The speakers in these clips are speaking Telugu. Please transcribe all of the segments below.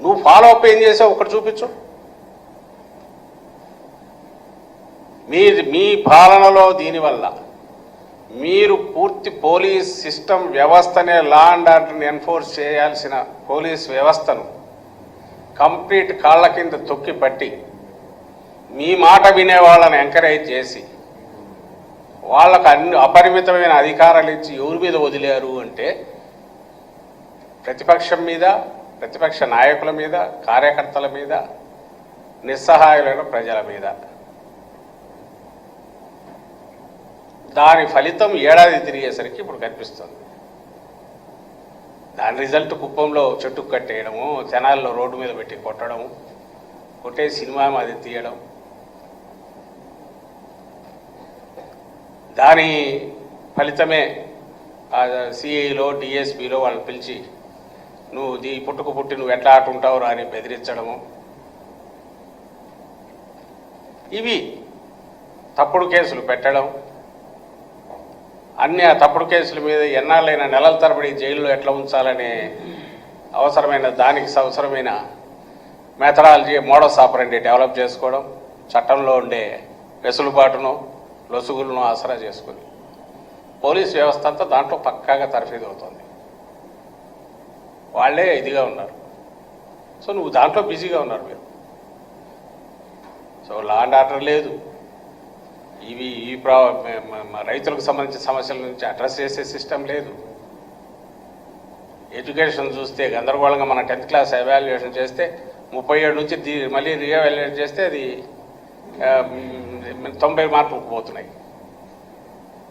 నువ్వు ఫాలో అప్ ఏం చేసావు ఒకటి చూపించు. మీ పాలనలో దీనివల్ల మీరు పూర్తి పోలీస్ సిస్టమ్ వ్యవస్థనే లా అండ్ ఆర్డర్ని ఎన్ఫోర్స్ చేయాల్సిన పోలీస్ వ్యవస్థను కంప్లీట్ కాళ్ళ కింద తొక్కి పట్టి మీ మాట వినే వాళ్ళని ఎంకరేజ్ చేసి వాళ్ళకు అన్ని అపరిమితమైన అధికారాలు ఇచ్చి ఎవరి మీద వదిలేరు అంటే ప్రతిపక్షం మీద, ప్రతిపక్ష నాయకుల మీద, కార్యకర్తల మీద, నిస్సహాయులైన ప్రజల మీద. దాని ఫలితం ఏడాది తిరిగేసరికి ఇప్పుడు కనిపిస్తుంది. దాని రిజల్ట్ కుప్పంలో చెట్టుకు కట్టేయడము, జనాల్లో రోడ్డు మీద పెట్టి కొట్టడము, కొట్టే సినిమా అది తీయడం, దాని ఫలితమే సిఐలో డిఎస్పీలో వాళ్ళని పిలిచి నువ్వు పుట్టుకు పుట్టి నువ్వు ఎట్లా ఆటుంటావు రా అని బెదిరించడము. ఇవి తప్పుడు కేసులు పెట్టడం, అన్ని ఆ తప్పుడు కేసుల మీద ఎన్నాళ్ళైనా నెలల తరబడి జైల్లో ఎట్లా ఉంచాలనే దానికి అవసరమైన మెథడాలజీ, మోడస్ ఆపరెండి డెవలప్ చేసుకోవడం, చట్టంలో ఉండే వెసులుబాటును, లొసుగులను ఆసరా చేసుకుని పోలీస్ వ్యవస్థ అంతా దాంట్లో పక్కాగా తర్ఫీదు అవుతుంది. వాళ్ళే ఇదిగా ఉన్నారు. సో నువ్వు దాంట్లో బిజీగా ఉన్నారు మీరు. సో లా అండ్ ఆర్డర్ లేదు, ఈ రైతులకు సంబంధించిన సమస్యల నుంచి అడ్రస్ చేసే సిస్టమ్ లేదు. ఎడ్యుకేషన్ చూస్తే గందరగోళంగా మన 10th క్లాస్ ఎవాల్యుయేషన్ చేస్తే 37 నుంచి మళ్ళీ రీఎవాల్యుయేట్ చేస్తే అది 90 మార్కులకు పోతున్నాయి.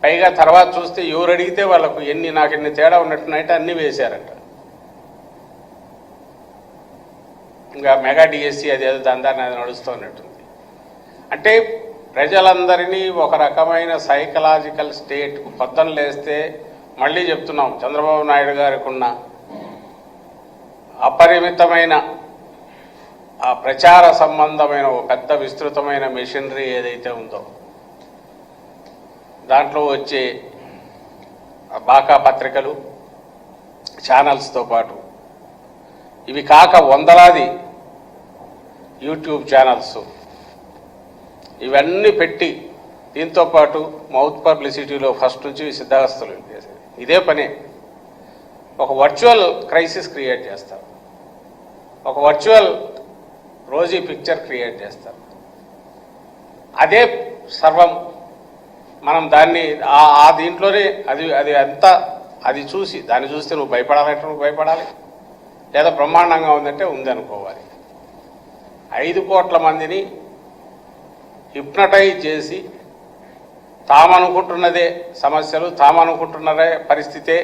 పైగా తర్వాత చూస్తే ఎవరు అడిగితే వాళ్ళకు నాకు ఎన్ని తేడా ఉన్నట్టున్నాయంటే అన్నీ వేశారంట. ఇంకా మెగా డిఎస్సి అదేదో దాని అది నడుస్తూ ఉన్నట్టుంది. అంటే ప్రజలందరినీ ఒక రకమైన సైకలాజికల్ స్టేట్కు పొద్దున లేస్తే, మళ్ళీ చెప్తున్నాం, చంద్రబాబు నాయుడు గారికి ఉన్న అపరిమితమైన ఆ ప్రచార సంబంధమైన ఒక పెద్ద విస్తృతమైన మెషినరీ ఏదైతే ఉందో, దాంట్లో వచ్చే బాకా పత్రికలు, ఛానల్స్తో పాటు ఇవి కాక వందలాది యూట్యూబ్ ఛానల్స్, ఇవన్నీ పెట్టి దీంతోపాటు మౌత్ పబ్లిసిటీలో ఫస్ట్ నుంచి సిద్ధాస్తులు చేసేది ఇదే పనే. ఒక వర్చువల్ క్రైసిస్ క్రియేట్ చేస్తారు, ఒక వర్చువల్ రోజీ పిక్చర్ క్రియేట్ చేస్తారు. అదే సర్వం. మనం దాన్ని ఆ దీంట్లోనే అది అంతా అది చూసి దాన్ని చూస్తే నువ్వు భయపడాలంటే నువ్వు భయపడాలి, లేదా బ్రహ్మాండంగా ఉందంటే ఉంది అనుకోవాలి. 5 కోట్ల మందిని హిప్నటైజ్ చేసి తామనుకుంటున్నదే సమస్యలు, తామనుకుంటున్నదే పరిస్థితే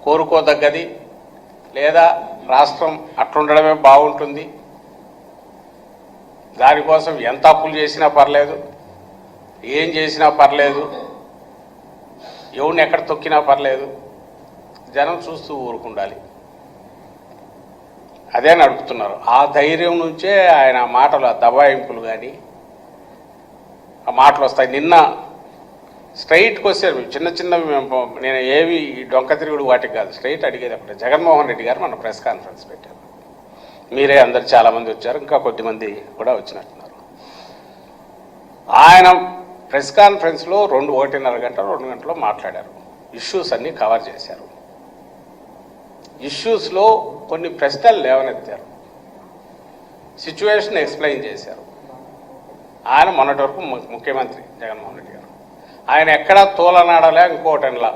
కోరుకోదగ్గది, లేదా రాష్ట్రం అట్లుండడమే బాగుంటుంది, దానికోసం ఎంత అప్పులు చేసినా పర్లేదు, ఏం చేసినా పర్లేదు, ఎవరిని ఎక్కడ తొక్కినా పర్లేదు, జనం చూస్తూ ఊరుకుండాలి. అదే నడుపుతున్నారు. ఆ ధైర్యం నుంచే ఆయన మాటలు, ఆ దబాయింపులు కానీ ఆ మాటలు వస్తాయి. నిన్న స్ట్రైట్కి వచ్చారు చిన్న నేను ఏవి డొంక తిరుగుడు వాటికి కాదు, స్ట్రైట్ అడిగేది అప్పుడు. జగన్మోహన్ రెడ్డి గారు మన ప్రెస్ కాన్ఫరెన్స్ పెట్టారు. మీరే అందరు చాలామంది వచ్చారు, ఇంకా కొద్దిమంది కూడా వచ్చినట్టున్నారు. ఆయన ప్రెస్ కాన్ఫరెన్స్లో 1.5 గంటలు 2 గంటలు మాట్లాడారు. ఇష్యూస్ అన్నీ కవర్ చేశారు. ఇష్యూస్లో కొన్ని ప్రశ్నలు లేవనెత్తారు, సిచ్యువేషన్ ఎక్స్ప్లెయిన్ చేశారు. ఆయన మొన్నటి వరకు ముఖ్యమంత్రి జగన్మోహన్ రెడ్డి గారు, ఆయన ఎక్కడా తోలనాడలే ఇంకోటన్లా,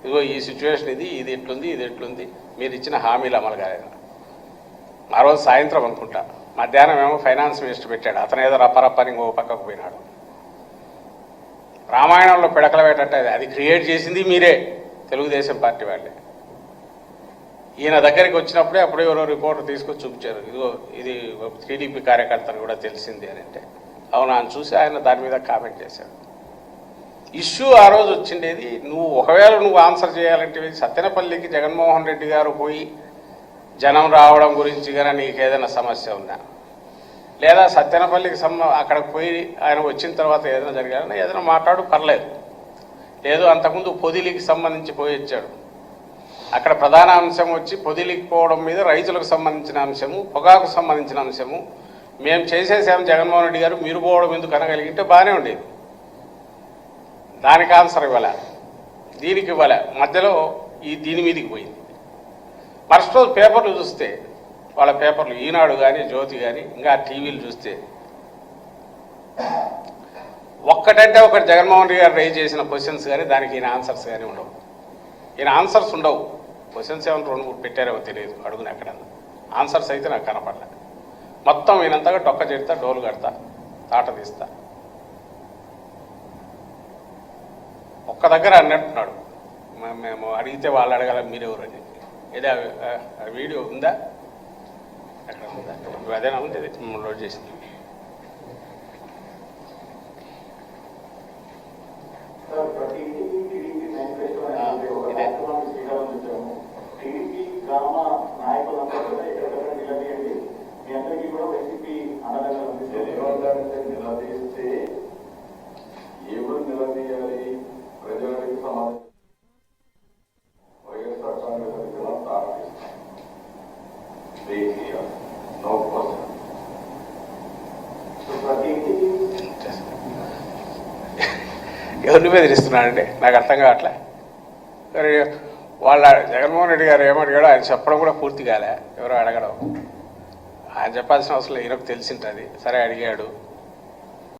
ఇదిగో ఈ సిచ్యువేషన్ ఇది ఎట్లుంది, మీరు ఇచ్చిన హామీలు అమలు కాలేదు. ఆ రోజు సాయంత్రం అనుకుంటా, మధ్యాహ్నం ఏమో ఫైనాన్స్ మినిస్టర్ పెట్టాడు, అతను ఏదో రప్పని ఇంకో పక్కకు పోయినాడు. రామాయణంలో పిడకల పెట్టట్టే అది క్రియేట్ చేసింది మీరే, తెలుగుదేశం పార్టీ వాళ్ళే. ఈయన దగ్గరికి వచ్చినప్పుడే అప్పుడే ఎవరో రిపోర్టర్ తీసుకొచ్చి చూపించారు, ఇదిగో ఇది టీడీపీ కార్యకర్తలు కూడా తెలిసింది అని. అంటే అవునా అని చూసి ఆయన దాని మీద కామెంట్ చేశాడు. ఇష్యూ ఆ రోజు వచ్చిండేది, ఒకవేళ నువ్వు ఆన్సర్ చేయాలంటే సత్తెనపల్లికి జగన్మోహన్ రెడ్డి గారు పోయి జనం రావడం గురించి కానీ నీకు ఏదైనా సమస్య ఉందా, లేదా సత్తెనపల్లికి అక్కడికి పోయి ఆయన వచ్చిన తర్వాత ఏదైనా జరిగారని ఏదైనా మాట్లాడు పర్లేదు. లేదు అంతకుముందు పొదిలికి సంబంధించి పోయి వచ్చాడు, అక్కడ ప్రధాన అంశం వచ్చి పొదిలిపోవడం మీద రైతులకు సంబంధించిన అంశము, పొగాకు సంబంధించిన అంశము. మేము చేసేసాము జగన్మోహన్ రెడ్డి గారు, మీరు పోవడం ఎందుకు అనగలిగితే బాగానే ఉండేది. దానికి ఆన్సర్ ఇవ్వలే, దీనికి ఇవ్వలే, మధ్యలో దీని మీదకి పోయింది. మరుసటి రోజు పేపర్లు చూస్తే, వాళ్ళ పేపర్లు ఈనాడు కానీ జ్యోతి కానీ ఇంకా టీవీలు చూస్తే ఒక్కటంటే ఒకటి జగన్మోహన్ రెడ్డి గారు రైజ్ చేసిన క్వశ్చన్స్ కానీ దానికి ఈయన ఆన్సర్స్ కానీ ఉండవు. ఈయన ఆన్సర్స్ ఉండవు. క్వశ్చన్స్ ఏమైనా 2-3 పెట్టారేమో తెలియదు అడుగుని ఎక్కడన్నా. ఆన్సర్స్ అయితే నాకు కనపడలే. మొత్తం ఈయనంతగా డొక్క చెడతా, డోలు కడతా, తాట తీస్తా. ఒక్క దగ్గర అన్నట్టున్నాడు, మేము అడిగితే వాళ్ళు అడగాల మీరెవరని. ఏదో వీడియో ఉందా, ఎక్కడ ఉందా? అదేనా ఉంది, లోడ్ చేసింది. ఎవరిని బెదిరిస్తున్నాడండి నాకు అర్థం కావట్లే. మరి వాళ్ళ జగన్మోహన్ రెడ్డి గారు ఏమడిగాడో ఆయన చెప్పడం కూడా పూర్తి కాలే, ఎవరో అడగడం. ఆయన చెప్పాల్సిన అవసరం ఈయనకు తెలిసింటుంది. సరే అడిగాడు,